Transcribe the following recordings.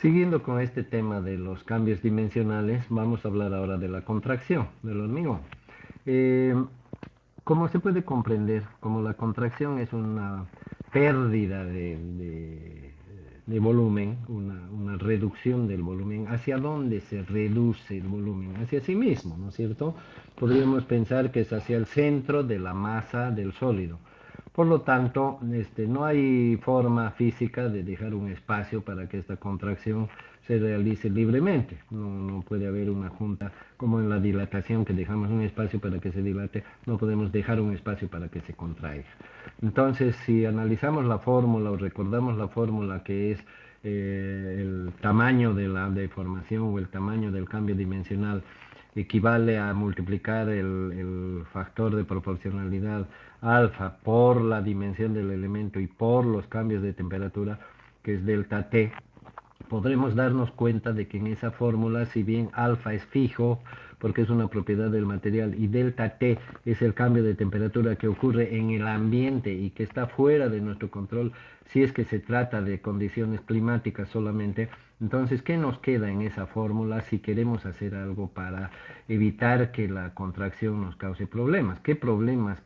Siguiendo con este tema de los cambios dimensionales, vamos a hablar ahora de la contracción del hormigón. Eh, Como se puede comprender, como la contracción es una pérdida de volumen, una reducción del volumen, ¿hacia dónde se reduce el volumen? Hacia sí mismo, ¿no es cierto? Podríamos pensar que es hacia el centro de la masa del sólido. Por lo tanto, no hay forma física de dejar un espacio para que esta contracción se realice libremente. No puede haber una junta como en la dilatación, que dejamos un espacio para que se dilate, no podemos dejar un espacio para que se contraiga. Entonces, si analizamos la fórmula o recordamos la fórmula que es el tamaño de la deformación o el tamaño del cambio dimensional equivale a multiplicar el factor de proporcionalidad alfa por la dimensión del elemento y por los cambios de temperatura, que es delta T, podremos darnos cuenta de que en esa fórmula, si bien alfa es fijo, porque es una propiedad del material, y delta T es el cambio de temperatura que ocurre en el ambiente y que está fuera de nuestro control, si es que se trata de condiciones climáticas solamente, entonces, ¿qué nos queda en esa fórmula si queremos hacer algo para evitar que la contracción nos cause problemas? ¿Qué problemas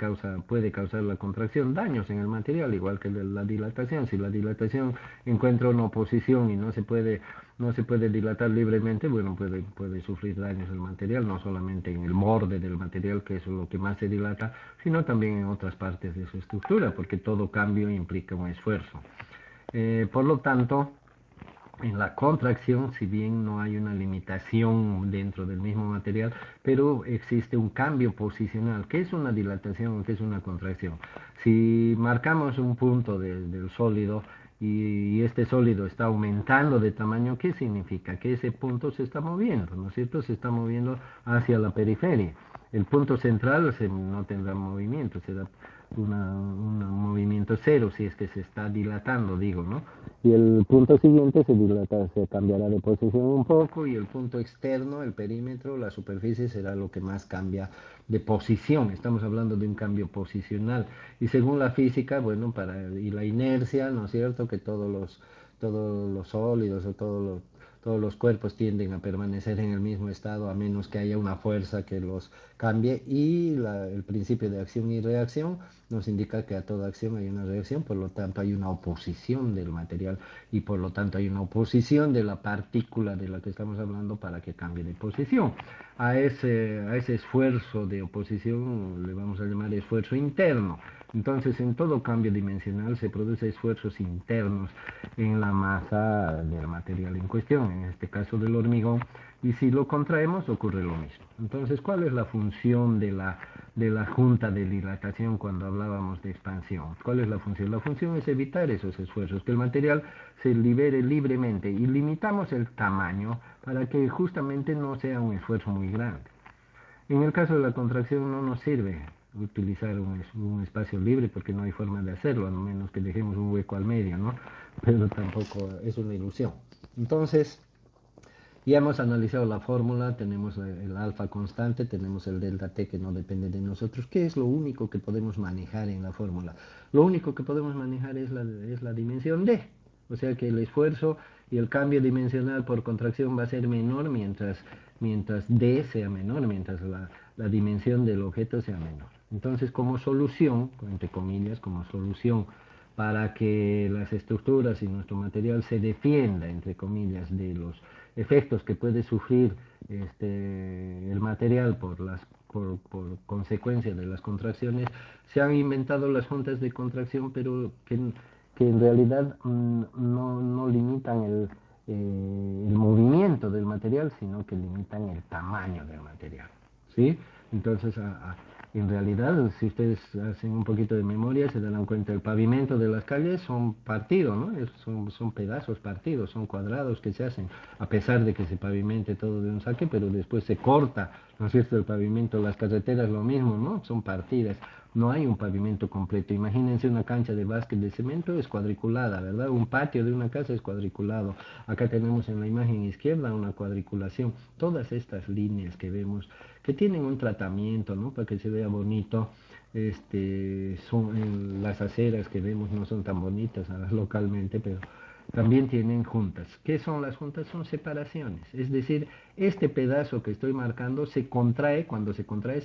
puede causar la contracción? Daños en el material, igual que la dilatación. Si la dilatación encuentra una oposición y no se puede dilatar libremente, bueno, puede sufrir daños el material, no solamente en el borde del material, que es lo que más se dilata, sino también en otras partes de su estructura, porque todo cambio implica un esfuerzo. Por lo tanto, en la contracción, si bien no hay una limitación dentro del mismo material, pero existe un cambio posicional. ¿Qué es una dilatación o qué es una contracción? Si marcamos un punto del sólido y este sólido está aumentando de tamaño, ¿qué significa? Que ese punto se está moviendo, ¿no es cierto? Se está moviendo hacia la periferia. El punto central no tendrá movimiento, será un movimiento cero si es que se está dilatando, digo, ¿no? Y el punto siguiente se cambiará de posición un poco y el punto externo, el perímetro, la superficie será lo que más cambia de posición. Estamos hablando de un cambio posicional. Y según la física, bueno, y la inercia, ¿no es cierto? Que todos los sólidos o todos los cuerpos tienden a permanecer en el mismo estado a menos que haya una fuerza que los cambie y el principio de acción y reacción nos indica que a toda acción hay una reacción, por lo tanto hay una oposición del material y por lo tanto hay una oposición de la partícula de la que estamos hablando para que cambie de posición. A ese esfuerzo de oposición le vamos a llamar esfuerzo interno. Entonces, en todo cambio dimensional se producen esfuerzos internos en la masa del material en cuestión, en este caso del hormigón, y si lo contraemos ocurre lo mismo. Entonces, ¿cuál es la función de la junta de dilatación cuando hablábamos de expansión? ¿Cuál es la función? La función es evitar esos esfuerzos, que el material se libere libremente y limitamos el tamaño para que justamente no sea un esfuerzo muy grande. En el caso de la contracción no nos sirve utilizar un espacio libre porque no hay forma de hacerlo, a menos que dejemos un hueco al medio, ¿no? Pero tampoco es una ilusión. Entonces, ya hemos analizado la fórmula, tenemos el alfa constante, tenemos el delta T que no depende de nosotros. ¿Qué es lo único que podemos manejar en la fórmula? Lo único que podemos manejar es la dimensión D. O sea que el esfuerzo y el cambio dimensional por contracción va a ser menor mientras D sea menor, mientras la dimensión del objeto sea menor. Entonces, como solución, entre comillas, como solución para que las estructuras y nuestro material se defienda, entre comillas, de los efectos que puede sufrir el material por consecuencia de las contracciones, se han inventado las juntas de contracción, pero que en realidad no limitan el movimiento del material, sino que limitan el tamaño del material. ¿Sí? Entonces, en realidad, si ustedes hacen un poquito de memoria, se darán cuenta, el pavimento de las calles son partidos, ¿no? Son pedazos partidos, son cuadrados que se hacen, a pesar de que se pavimente todo de un saque, pero después se corta, ¿no es cierto?, el pavimento. Las carreteras lo mismo, ¿no? Son partidas, no hay un pavimento completo. Imagínense una cancha de básquet de cemento, es cuadriculada, ¿verdad? Un patio de una casa es cuadriculado. Acá tenemos en la imagen izquierda una cuadriculación. Todas estas líneas que vemos, que tienen un tratamiento, ¿no? Para que se vea bonito. Las aceras que vemos no son tan bonitas localmente, pero también tienen juntas. ¿Qué son las juntas? Son separaciones. Es decir, este pedazo que estoy marcando se contrae, cuando se contrae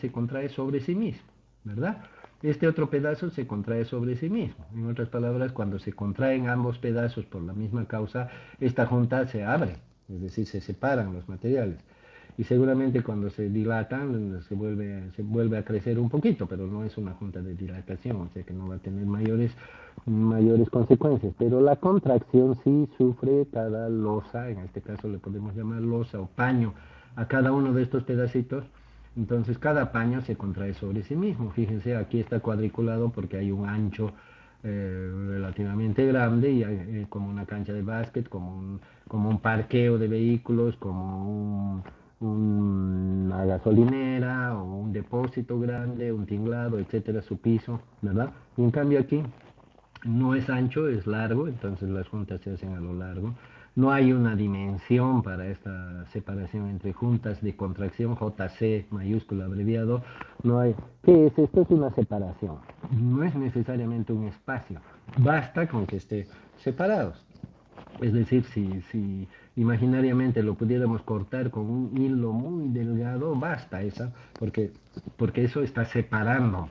sobre sí mismo, ¿verdad? Este otro pedazo se contrae sobre sí mismo. En otras palabras, cuando se contraen ambos pedazos por la misma causa, esta junta se abre, es decir, se separan los materiales. Y seguramente cuando se dilatan se vuelve a crecer un poquito, pero no es una junta de dilatación, o sea que no va a tener mayores consecuencias. Pero la contracción sí sufre cada losa, en este caso le podemos llamar losa o paño a cada uno de estos pedacitos. Entonces cada paño se contrae sobre sí mismo. Fíjense, aquí está cuadriculado porque hay un ancho relativamente grande y hay, como una cancha de básquet, como un parqueo de vehículos, una gasolinera o un depósito grande, un tinglado, etcétera, su piso, ¿verdad? Y en cambio aquí no es ancho, es largo, entonces las juntas se hacen a lo largo. No hay una dimensión para esta separación entre juntas de contracción, JC mayúscula abreviado. No hay. ¿Qué es esto? Es una separación. No es necesariamente un espacio. Basta con que esté separados. Es decir, si imaginariamente lo pudiéramos cortar con un hilo muy delgado, basta esa, porque eso está separando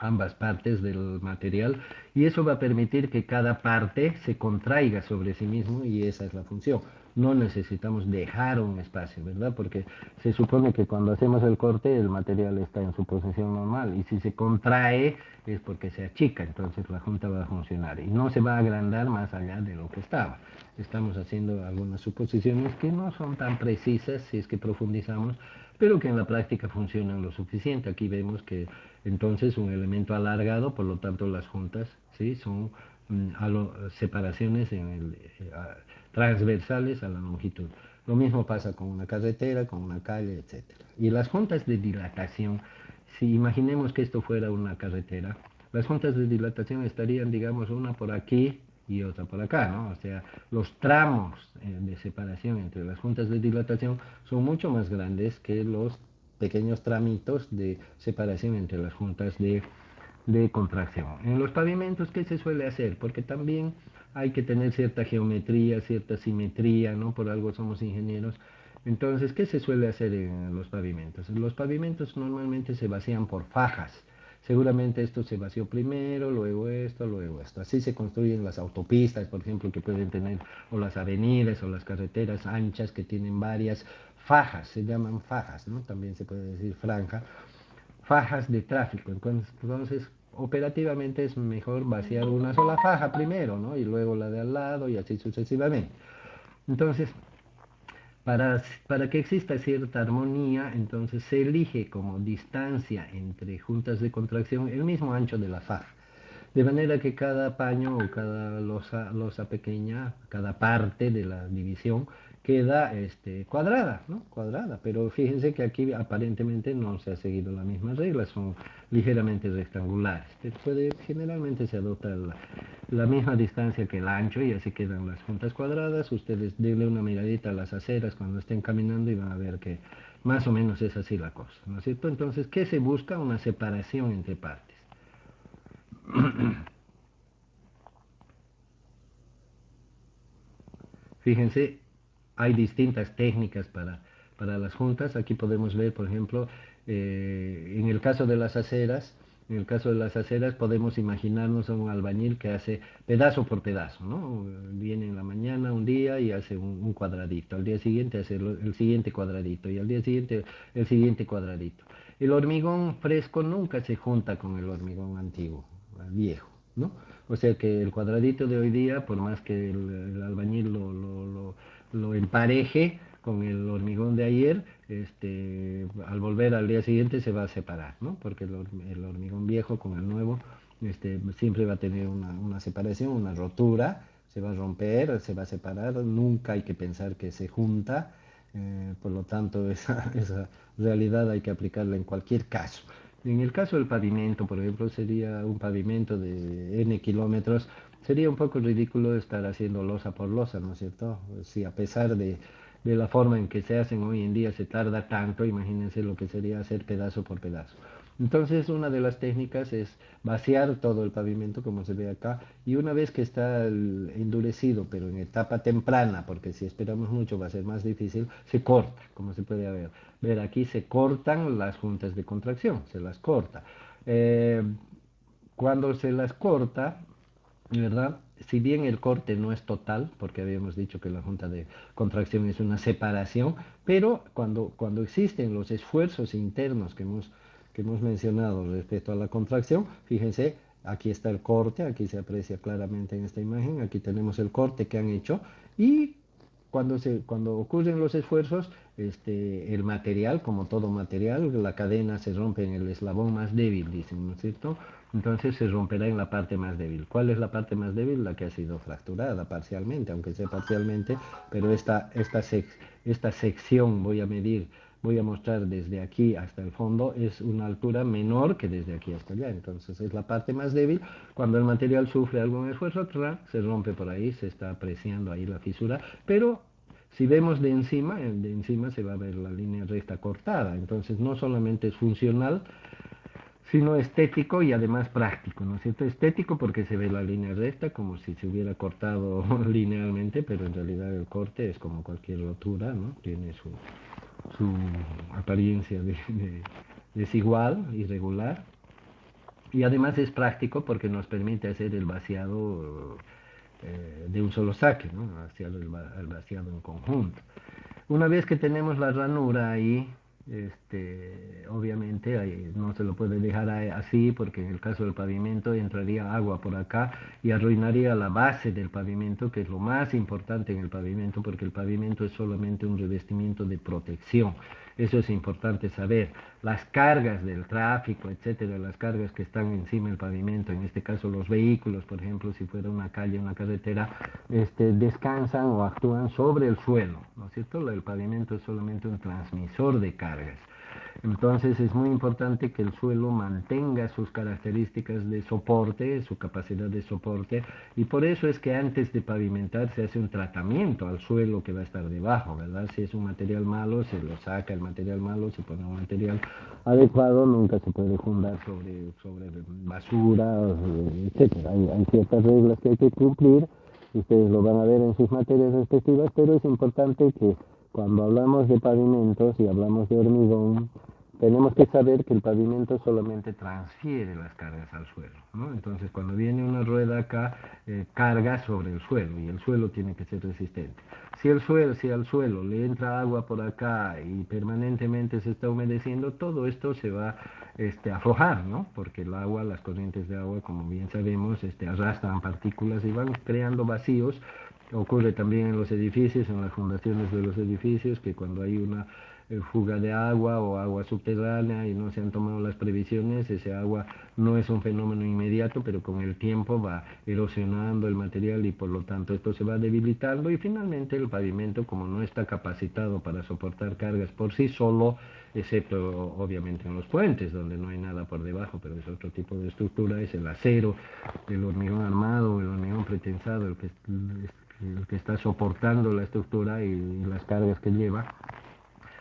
ambas partes del material y eso va a permitir que cada parte se contraiga sobre sí mismo y esa es la función. No necesitamos dejar un espacio, ¿verdad? Porque se supone que cuando hacemos el corte el material está en su posición normal y si se contrae es porque se achica, entonces la junta va a funcionar y no se va a agrandar más allá de lo que estaba. Estamos haciendo algunas suposiciones que no son tan precisas si es que profundizamos, pero que en la práctica funcionan lo suficiente. Aquí vemos que entonces un elemento alargado, por lo tanto las juntas, ¿sí? Son separaciones transversales a la longitud. Lo mismo pasa con una carretera, con una calle, etcétera. Y las juntas de dilatación, si imaginemos que esto fuera una carretera, las juntas de dilatación estarían, digamos, una por aquí y otra por acá, ¿no? O sea, los tramos de separación entre las juntas de dilatación son mucho más grandes que los pequeños tramitos de separación entre las juntas de contracción. En los pavimentos, ¿qué se suele hacer? Porque también hay que tener cierta geometría, cierta simetría, ¿no? Por algo somos ingenieros. Entonces, ¿qué se suele hacer en los pavimentos? Los pavimentos normalmente se vacían por fajas. Seguramente esto se vació primero, luego esto, luego esto. Así se construyen las autopistas, por ejemplo, que pueden tener, o las avenidas, o las carreteras anchas que tienen varias fajas, se llaman fajas, ¿no? También se puede decir franja, fajas de tráfico. Entonces, operativamente es mejor vaciar una sola faja primero, ¿no? Y luego la de al lado y así sucesivamente. Entonces, para que exista cierta armonía, entonces se elige como distancia entre juntas de contracción el mismo ancho de la faja. De manera que cada paño o cada losa pequeña, cada parte de la división queda cuadrada, ¿no? Cuadrada, pero fíjense que aquí aparentemente no se ha seguido la misma regla, son ligeramente rectangulares. Generalmente se adopta la misma distancia que el ancho y así quedan las juntas cuadradas. Ustedes denle una miradita a las aceras cuando estén caminando y van a ver que más o menos es así la cosa, ¿no es cierto? Entonces, ¿qué se busca? Una separación entre partes. Fíjense, hay distintas técnicas para las juntas. Aquí podemos ver, por ejemplo, en el caso de las aceras, en el caso de las aceras podemos imaginarnos a un albañil que hace pedazo por pedazo, ¿no? Viene en la mañana un día y hace un cuadradito, al día siguiente hace el siguiente cuadradito y al día siguiente el siguiente cuadradito. El hormigón fresco nunca se junta con el hormigón antiguo, viejo, ¿no? O sea que el cuadradito de hoy día, por más que el albañil lo empareje con el hormigón de ayer, al volver al día siguiente se va a separar, ¿no? Porque el hormigón viejo con el nuevo siempre va a tener una separación, una rotura, se va a romper, se va a separar, nunca hay que pensar que se junta, por lo tanto esa realidad hay que aplicarla en cualquier caso. En el caso del pavimento, por ejemplo, sería un pavimento de N kilómetros, sería un poco ridículo estar haciendo losa por losa, ¿no es cierto? Si a pesar de la forma en que se hacen hoy en día se tarda tanto, imagínense lo que sería hacer pedazo por pedazo. Entonces, una de las técnicas es vaciar todo el pavimento, como se ve acá, y una vez que está endurecido, pero en etapa temprana, porque si esperamos mucho va a ser más difícil, se corta, como se puede ver. Ver, aquí se cortan las juntas de contracción, se las corta. Eh, Cuando se las corta, ¿verdad? Si bien el corte no es total, porque habíamos dicho que la junta de contracción es una separación, pero cuando existen los esfuerzos internos que hemos mencionado respecto a la contracción, fíjense, aquí está el corte, aquí se aprecia claramente en esta imagen, aquí tenemos el corte que han hecho y cuando ocurren los esfuerzos, el material, como todo material, la cadena se rompe en el eslabón más débil, dicen, ¿no es cierto? Entonces se romperá en la parte más débil. ¿Cuál es la parte más débil? La que ha sido fracturada parcialmente, aunque sea parcialmente, pero esta sección voy a mostrar desde aquí hasta el fondo, es una altura menor que desde aquí hasta allá. Entonces es la parte más débil. Cuando el material sufre algún esfuerzo, se rompe por ahí, se está apreciando ahí la fisura, pero si vemos de encima se va a ver la línea recta cortada. Entonces no solamente es funcional, sino estético y además práctico, ¿no es cierto? Estético porque se ve la línea recta como si se hubiera cortado linealmente, pero en realidad el corte es como cualquier rotura, ¿no? Tiene su apariencia desigual, irregular, y además es práctico porque nos permite hacer el vaciado de un solo saque, ¿no? El vaciado en conjunto. Una vez que tenemos la ranura ahí, obviamente ahí no se lo puede dejar así porque en el caso del pavimento entraría agua por acá y arruinaría la base del pavimento, que es lo más importante en el pavimento, porque el pavimento es solamente un revestimiento de protección. Eso es importante saber. Las cargas del tráfico, etcétera, las cargas que están encima del pavimento, en este caso los vehículos, por ejemplo, si fuera una calle, una carretera, descansan o actúan sobre el suelo, ¿no es cierto? El pavimento es solamente un transmisor de cargas. Entonces es muy importante que el suelo mantenga sus características de soporte, su capacidad de soporte, y por eso es que antes de pavimentar se hace un tratamiento al suelo que va a estar debajo, ¿verdad? Si es un material malo, se lo saca el material malo, se pone un material adecuado, nunca se puede fundar sobre basura, etcétera. Hay ciertas reglas que hay que cumplir, ustedes lo van a ver en sus materias respectivas, pero es importante que cuando hablamos de pavimentos y hablamos de hormigón, tenemos que saber que el pavimento solamente transfiere las cargas al suelo, ¿no? Entonces, cuando viene una rueda acá, carga sobre el suelo y el suelo tiene que ser resistente. Si al suelo le entra agua por acá y permanentemente se está humedeciendo, todo esto se va a aflojar, ¿no? Porque el agua, las corrientes de agua, como bien sabemos, arrastran partículas y van creando vacíos. Ocurre también en los edificios, en las fundaciones de los edificios, que cuando hay una fuga de agua o agua subterránea y no se han tomado las previsiones, ese agua no es un fenómeno inmediato, pero con el tiempo va erosionando el material y por lo tanto esto se va debilitando y finalmente el pavimento, como no está capacitado para soportar cargas por sí solo, excepto obviamente en los puentes donde no hay nada por debajo, pero es otro tipo de estructura, es el acero, el hormigón armado, el hormigón pretensado, el que está soportando la estructura y las cargas que lleva.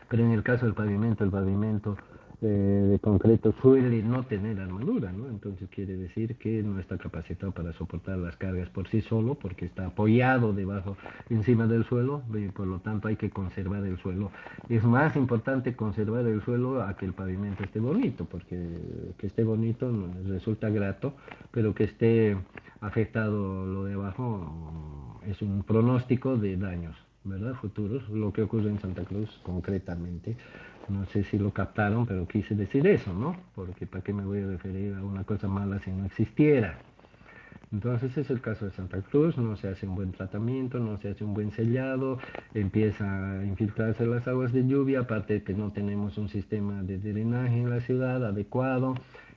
Pero en el caso del pavimento, el pavimento de concreto suele no tener armadura, ¿no? Entonces quiere decir que no está capacitado para soportar las cargas por sí solo, porque está apoyado debajo, encima del suelo, y por lo tanto hay que conservar el suelo. Es más importante conservar el suelo a que el pavimento esté bonito, porque que esté bonito resulta grato, pero que esté afectado lo de abajo es un pronóstico de daños, ¿verdad? Futuros, lo que ocurre en Santa Cruz concretamente. No sé si lo captaron, pero quise decir eso, ¿no? Porque ¿para qué me voy a referir a una cosa mala si no existiera? Entonces es el caso de Santa Cruz, no se hace un buen tratamiento, no se hace un buen sellado, empieza a infiltrarse las aguas de lluvia, aparte de que no tenemos un sistema de drenaje en la ciudad adecuado,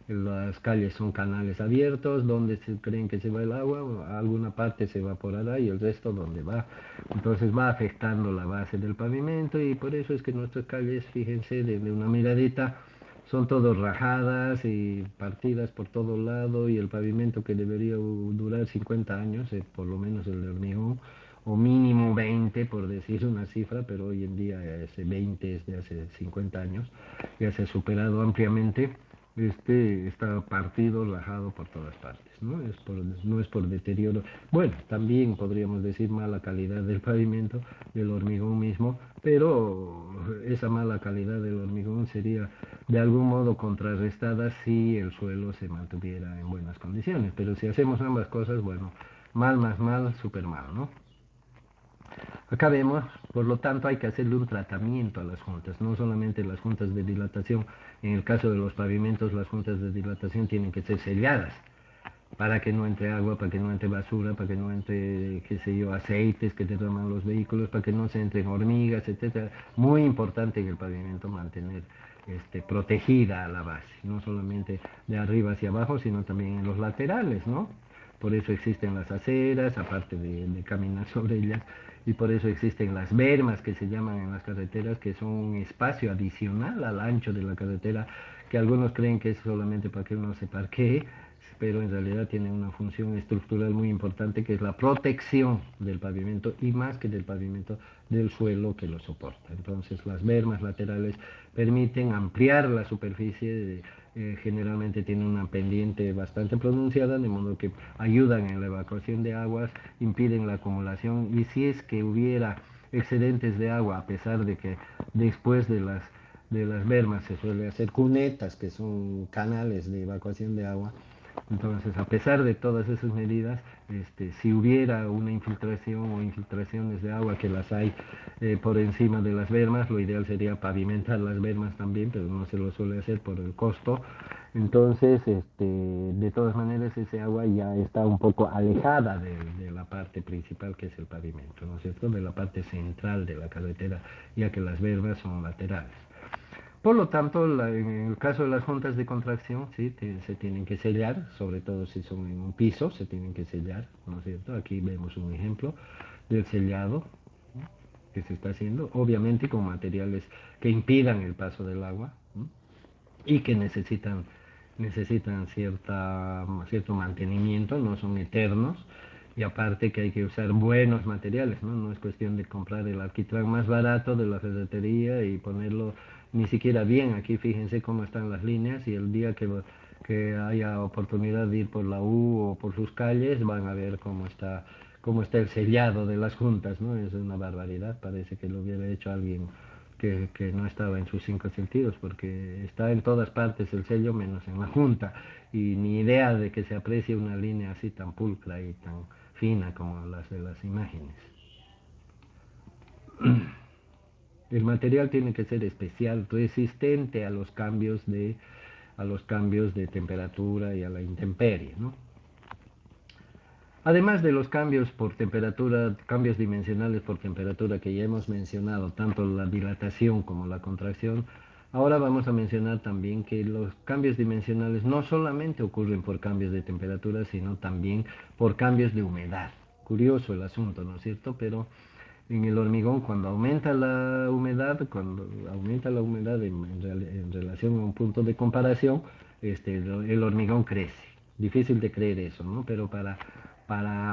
las calles son canales abiertos, donde se creen que se va el agua, alguna parte se evaporará y el resto donde va. Entonces va afectando la base del pavimento y por eso es que nuestras calles, fíjense, de una miradita, son todas rajadas y partidas por todo lado y el pavimento que debería durar 50 años, por lo menos el de hormigón, o mínimo 20 por decir una cifra, pero hoy en día ese 20 es de hace 50 años, ya se ha superado ampliamente. está partido, rajado por todas partes, ¿no? No es por deterioro. Bueno, también podríamos decir mala calidad del pavimento, del hormigón mismo, pero esa mala calidad del hormigón sería de algún modo contrarrestada si el suelo se mantuviera en buenas condiciones. Pero si hacemos ambas cosas, bueno, mal más mal, súper mal, ¿no? Acá vemos, por lo tanto, hay que hacerle un tratamiento a las juntas, no solamente las juntas de dilatación. En el caso de los pavimentos, las juntas de dilatación tienen que ser selladas para que no entre agua, para que no entre basura, para que no entre, qué sé yo, aceites que te toman los vehículos, para que no se entren hormigas, etcétera. Muy importante en el pavimento mantener protegida a la base, no solamente de arriba hacia abajo, sino también en los laterales, ¿no? Por eso existen las aceras, aparte de caminar sobre ellas, y por eso existen las bermas que se llaman en las carreteras, que son un espacio adicional al ancho de la carretera, que algunos creen que es solamente para que uno se parquee, pero en realidad tiene una función estructural muy importante, que es la protección del pavimento, y más que del pavimento, del suelo que lo soporta. Entonces las bermas laterales permiten ampliar la superficie, generalmente tienen una pendiente bastante pronunciada, de modo que ayudan en la evacuación de aguas, impiden la acumulación, y si es que hubiera excedentes de agua, a pesar de que después de las bermas se suele hacer cunetas, que son canales de evacuación de agua. Entonces, a pesar de todas esas medidas, si hubiera una infiltración o infiltraciones de agua, que las hay por encima de las bermas, lo ideal sería pavimentar las bermas también, pero no se lo suele hacer por el costo. Entonces, de todas maneras, ese agua ya está un poco alejada de la parte principal, que es el pavimento, ¿no es cierto? De la parte central de la carretera, ya que las bermas son laterales. Por lo tanto, en el caso de las juntas de contracción, sí, se tienen que sellar, sobre todo si son en un piso, se tienen que sellar, ¿no es cierto? Aquí vemos un ejemplo del sellado que se está haciendo, obviamente con materiales que impidan el paso del agua, ¿no? Y que necesitan cierto mantenimiento, no son eternos, y aparte que hay que usar buenos materiales, ¿no? No es cuestión de comprar el alquitrán más barato de la ferretería y ponerlo ni siquiera bien. Aquí fíjense cómo están las líneas, y el día que haya oportunidad de ir por la U o por sus calles van a ver cómo está el sellado de las juntas, ¿no? Es una barbaridad, parece que lo hubiera hecho alguien que no estaba en sus cinco sentidos, porque está en todas partes el sello menos en la junta, y ni idea de que se aprecie una línea así tan pulcra y tan fina como las de las imágenes. El material tiene que ser especial, resistente a los cambios de temperatura y a la intemperie, ¿no? Además de los cambios por temperatura, cambios dimensionales por temperatura que ya hemos mencionado, tanto la dilatación como la contracción, ahora vamos a mencionar también que los cambios dimensionales no solamente ocurren por cambios de temperatura, sino también por cambios de humedad. Curioso el asunto, ¿no es cierto? Pero en el hormigón, cuando aumenta la humedad en relación a un punto de comparación, el hormigón crece. Difícil de creer eso, ¿no? Pero para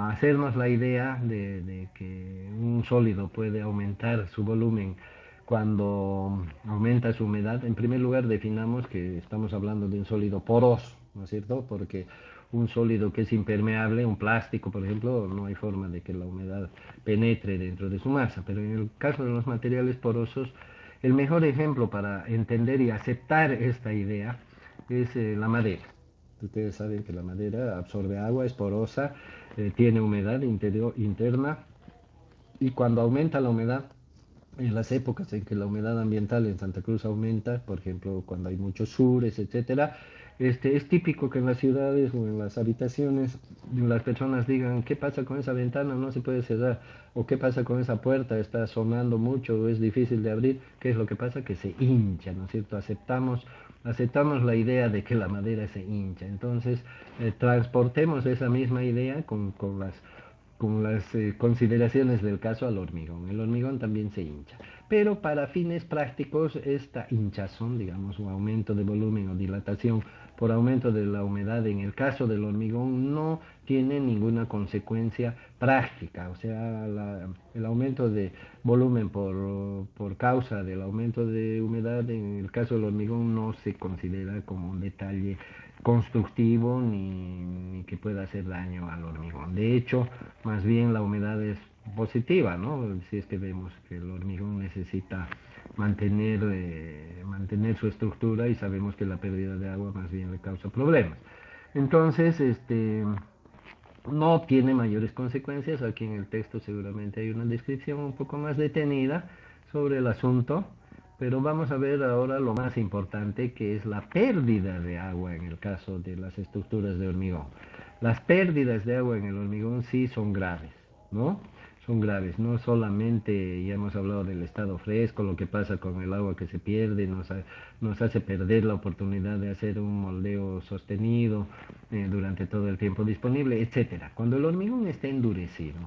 hacernos la idea de que un sólido puede aumentar su volumen cuando aumenta su humedad, en primer lugar definamos que estamos hablando de un sólido poroso, ¿no es cierto? Porque un sólido que es impermeable, un plástico por ejemplo, no hay forma de que la humedad penetre dentro de su masa, pero en el caso de los materiales porosos, el mejor ejemplo para entender y aceptar esta idea es la madera. Ustedes saben que la madera absorbe agua, es porosa, tiene humedad interna, y cuando aumenta la humedad, en las épocas en que la humedad ambiental en Santa Cruz aumenta, por ejemplo, cuando hay muchos sures, etcétera, es típico que en las ciudades o en las habitaciones las personas digan: ¿qué pasa con esa ventana? No se puede cerrar. O ¿qué pasa con esa puerta? Está sonando mucho, o es difícil de abrir. ¿Qué es lo que pasa? Que se hincha, ¿no es cierto? Aceptamos la idea de que la madera se hincha. Entonces, transportemos esa misma idea con las consideraciones del caso al hormigón. El hormigón también se hincha. pero para fines prácticos esta hinchazón, digamos, o aumento de volumen o dilatación por aumento de la humedad en el caso del hormigón no tiene ninguna consecuencia práctica, o sea, el aumento de volumen por causa del aumento de humedad en el caso del hormigón no se considera como un detalle constructivo ni que pueda hacer daño al hormigón. De hecho, más bien la humedad es positiva, ¿no? Si es que vemos que el hormigón necesita mantener su estructura y sabemos que la pérdida de agua más bien le causa problemas. Entonces, no tiene mayores consecuencias. Aquí en el texto seguramente hay una descripción un poco más detenida sobre el asunto, pero vamos a ver ahora lo más importante, que es la pérdida de agua en el caso de las estructuras de hormigón. Las pérdidas de agua en el hormigón sí son graves, ¿no? Son graves, no solamente, ya hemos hablado del estado fresco, lo que pasa con el agua que se pierde, nos hace perder la oportunidad de hacer un moldeo sostenido durante todo el tiempo disponible, etcétera. Cuando el hormigón está endurecido,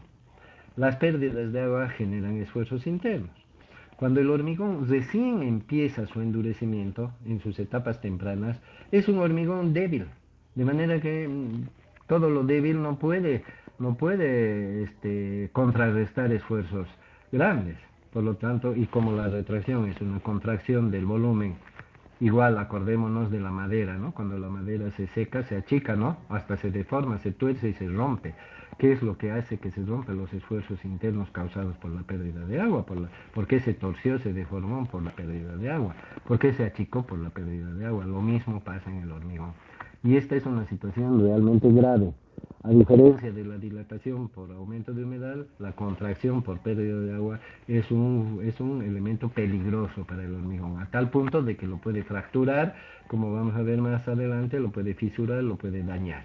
las pérdidas de agua generan esfuerzos internos. Cuando el hormigón recién empieza su endurecimiento en sus etapas tempranas, es un hormigón débil, de manera que todo lo débil no puede contrarrestar esfuerzos grandes. Por lo tanto, y como la retracción es una contracción del volumen, igual acordémonos de la madera, ¿no? Cuando la madera se seca, se achica, ¿no? Hasta se deforma, se tuerce y se rompe. ¿Qué es lo que hace que se rompan los esfuerzos internos causados por la pérdida de agua? ¿Por qué se torció, se deformó? Por la pérdida de agua. ¿Por qué se achicó? Por la pérdida de agua. Lo mismo pasa en el hormigón. Y esta es una situación realmente grave. A diferencia de la dilatación por aumento de humedad, la contracción por pérdida de agua es un elemento peligroso para el hormigón, a tal punto de que lo puede fracturar, como vamos a ver más adelante, lo puede fisurar, lo puede dañar.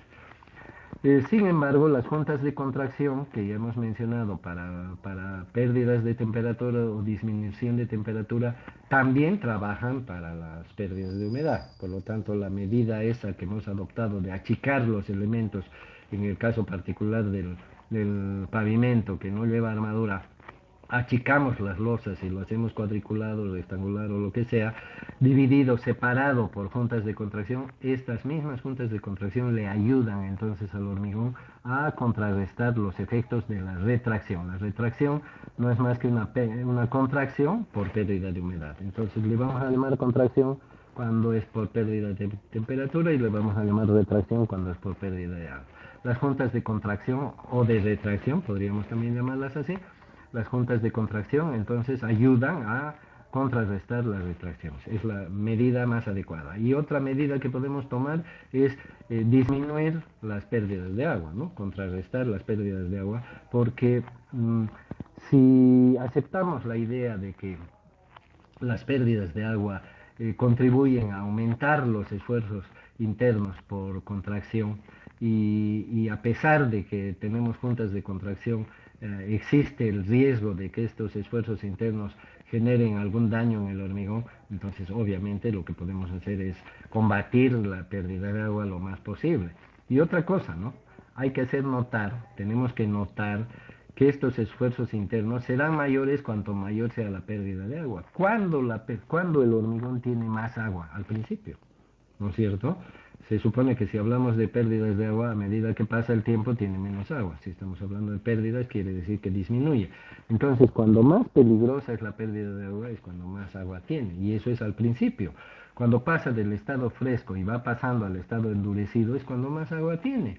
Sin embargo, las juntas de contracción que ya hemos mencionado para pérdidas de temperatura o disminución de temperatura también trabajan para las pérdidas de humedad. Por lo tanto, la medida esa que hemos adoptado de achicar los elementos, en el caso particular del pavimento que no lleva armadura, achicamos las losas y lo hacemos cuadriculado, rectangular o lo que sea, dividido, separado por juntas de contracción, estas mismas juntas de contracción le ayudan entonces al hormigón a contrarrestar los efectos de la retracción. La retracción no es más que una contracción por pérdida de humedad. Entonces le vamos a llamar contracción cuando es por pérdida de temperatura y le vamos a llamar retracción cuando es por pérdida de agua. Las juntas de contracción o de retracción, podríamos también llamarlas así, las juntas de contracción entonces ayudan a contrarrestar las retracciones. Es la medida más adecuada. Y otra medida que podemos tomar es disminuir las pérdidas de agua, ¿no? Contrarrestar las pérdidas de agua, porque si aceptamos la idea de que las pérdidas de agua contribuyen a aumentar los esfuerzos internos por contracción y a pesar de que tenemos juntas de contracción, existe el riesgo de que estos esfuerzos internos generen algún daño en el hormigón, entonces obviamente lo que podemos hacer es combatir la pérdida de agua lo más posible. Y otra cosa, ¿no? Hay que hacer notar, tenemos que notar que estos esfuerzos internos serán mayores cuanto mayor sea la pérdida de agua. ¿Cuándo el hormigón tiene más agua? Al principio, ¿no es cierto? Se supone que si hablamos de pérdidas de agua, a medida que pasa el tiempo tiene menos agua. Si estamos hablando de pérdidas, quiere decir que disminuye. Entonces, cuando más peligrosa es la pérdida de agua, es cuando más agua tiene. Y eso es al principio. Cuando pasa del estado fresco y va pasando al estado endurecido, es cuando más agua tiene.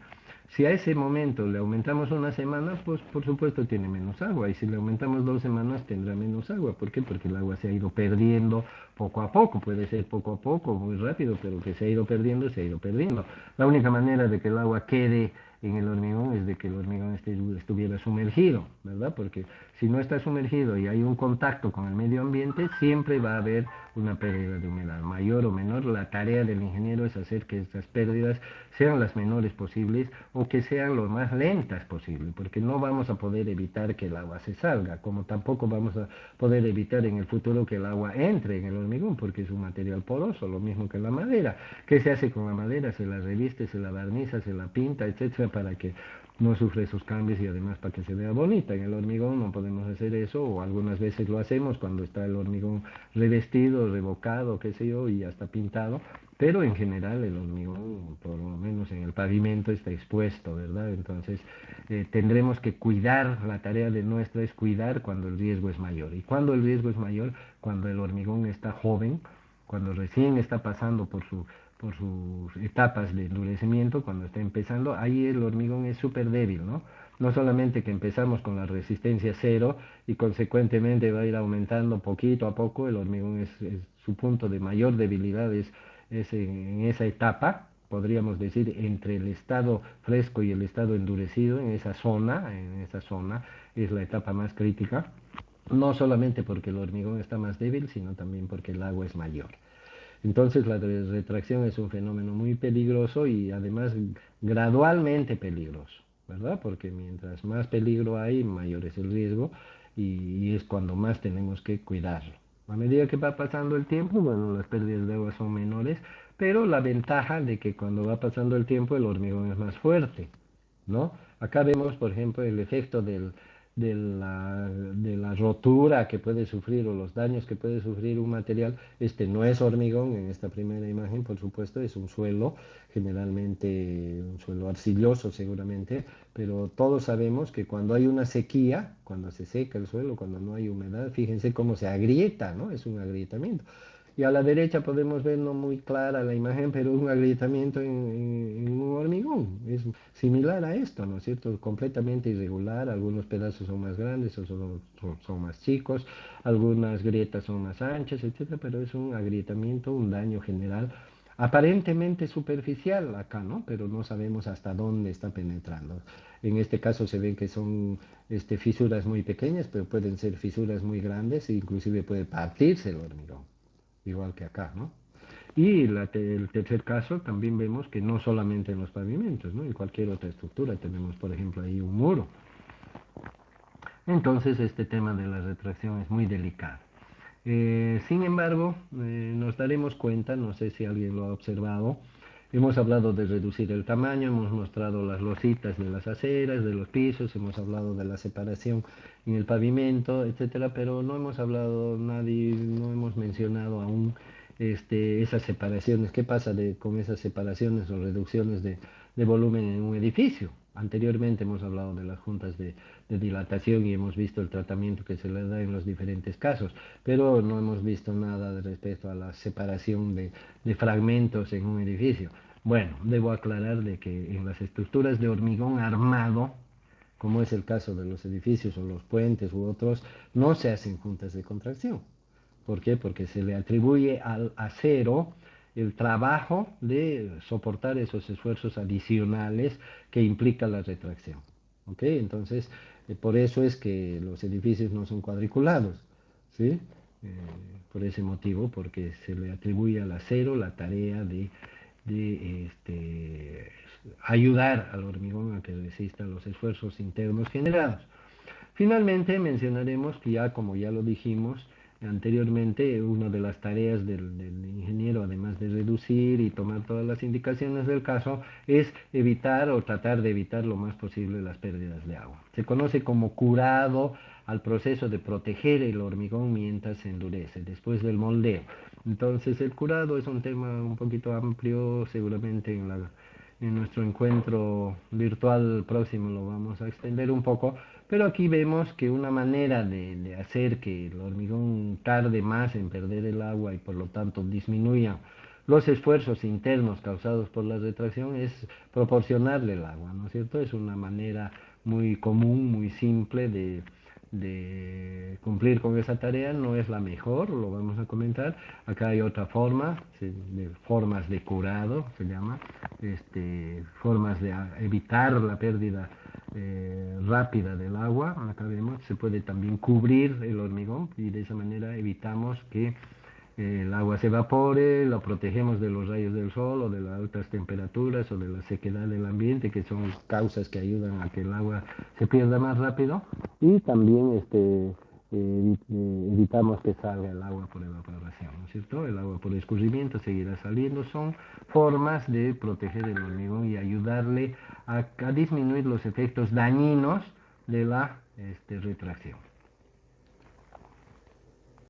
Si a ese momento le aumentamos una semana, pues por supuesto tiene menos agua. Y si le aumentamos 2 semanas, tendrá menos agua. ¿Por qué? Porque el agua se ha ido perdiendo poco a poco. Puede ser poco a poco, muy rápido, pero que se ha ido perdiendo, se ha ido perdiendo. La única manera de que el agua quede en el hormigón es de que el hormigón estuviera sumergido, ¿verdad? Porque si no está sumergido y hay un contacto con el medio ambiente, siempre va a haber una pérdida de humedad, mayor o menor. La tarea del ingeniero es hacer que estas pérdidas sean las menores posibles o que sean lo más lentas posible, porque no vamos a poder evitar que el agua se salga, como tampoco vamos a poder evitar en el futuro que el agua entre en el hormigón, porque es un material poroso, lo mismo que la madera. ¿Qué se hace con la madera? Se la reviste, se la barniza, se la pinta, etcétera, para que no sufre esos cambios y además para que se vea bonita. En el hormigón no podemos hacer eso, o algunas veces lo hacemos cuando está el hormigón revestido, revocado, qué sé yo, y hasta pintado, pero en general el hormigón, por lo menos en el pavimento, está expuesto, ¿verdad? Entonces tendremos que cuidar, la tarea de nuestra es cuidar cuando el riesgo es mayor. ¿Y cuando el riesgo es mayor? Cuando el hormigón está joven, cuando recién está pasando por sus etapas de endurecimiento, cuando está empezando, ahí el hormigón es súper débil, ¿no? No solamente que empezamos con la resistencia cero y consecuentemente va a ir aumentando poquito a poco, el hormigón es su punto de mayor debilidad es en esa etapa, podríamos decir, entre el estado fresco y el estado endurecido, en esa zona es la etapa más crítica, no solamente porque el hormigón está más débil, sino también porque el agua es mayor. Entonces la retracción es un fenómeno muy peligroso y además gradualmente peligroso, ¿verdad? Porque mientras más peligro hay, mayor es el riesgo y es cuando más tenemos que cuidarlo. A medida que va pasando el tiempo, bueno, las pérdidas de agua son menores, pero la ventaja de que cuando va pasando el tiempo el hormigón es más fuerte, ¿no? Acá vemos, por ejemplo, el efecto de la rotura que puede sufrir o los daños que puede sufrir un material. Este no es hormigón en esta primera imagen, por supuesto, es un suelo, generalmente un suelo arcilloso seguramente, pero todos sabemos que cuando hay una sequía, cuando se seca el suelo, cuando no hay humedad, fíjense cómo se agrieta, ¿no? Es un agrietamiento. Y a la derecha podemos ver no muy clara la imagen, pero un agrietamiento en un hormigón. Es similar a esto, ¿no es cierto? Completamente irregular, algunos pedazos son más grandes, otros son más chicos, algunas grietas son más anchas, etcétera, pero es un agrietamiento, un daño general, aparentemente superficial acá, ¿no? Pero no sabemos hasta dónde está penetrando. En este caso se ven que son fisuras muy pequeñas, pero pueden ser fisuras muy grandes e inclusive puede partirse el hormigón igual que acá, ¿no? Y el tercer caso también vemos que no solamente en los pavimentos, ¿no? En cualquier otra estructura tenemos, por ejemplo, ahí un muro. Entonces este tema de la retracción es muy delicado. Sin embargo, nos daremos cuenta, no sé si alguien lo ha observado, hemos hablado de reducir el tamaño, hemos mostrado las lositas de las aceras, de los pisos, hemos hablado de la separación en el pavimento, etcétera, pero no hemos hablado, nadie, no hemos mencionado aún esas separaciones. ¿Qué pasa con esas separaciones o reducciones de volumen en un edificio? Anteriormente hemos hablado de las juntas de dilatación y hemos visto el tratamiento que se le da en los diferentes casos, pero no hemos visto nada respecto a la separación de fragmentos en un edificio. Bueno, debo aclarar de que en las estructuras de hormigón armado, como es el caso de los edificios o los puentes u otros, no se hacen juntas de contracción. ¿Por qué? Porque se le atribuye al acero el trabajo de soportar esos esfuerzos adicionales que implica la retracción. ¿Ok? Entonces, por eso es que los edificios no son cuadriculados, ¿sí? Por ese motivo, porque se le atribuye al acero la tarea de ayudar al hormigón a que resista los esfuerzos internos generados. Finalmente mencionaremos que ya, como ya lo dijimos anteriormente, una de las tareas del ingeniero, además de reducir y tomar todas las indicaciones del caso, es evitar o tratar de evitar lo más posible las pérdidas de agua. Se conoce como curado al proceso de proteger el hormigón mientras se endurece, después del moldeo. Entonces el curado es un tema un poquito amplio, seguramente en nuestro encuentro virtual próximo lo vamos a extender un poco, pero aquí vemos que una manera de hacer que el hormigón tarde más en perder el agua y por lo tanto disminuya los esfuerzos internos causados por la retracción es proporcionarle el agua, ¿no es cierto? Es una manera muy común, muy simple de cumplir con esa tarea, no es la mejor, lo vamos a comentar. Acá hay otra forma, formas de curado, se llama, formas de evitar la pérdida rápida del agua. Acá vemos, se puede también cubrir el hormigón y de esa manera evitamos que el agua se evapore, lo protegemos de los rayos del sol o de las altas temperaturas o de la sequedad del ambiente, que son causas que ayudan a que el agua se pierda más rápido. Y también evitamos que salga el agua por evaporación, ¿no es cierto? El agua por escurrimiento seguirá saliendo. Son formas de proteger el hormigón y ayudarle a disminuir los efectos dañinos de la retracción.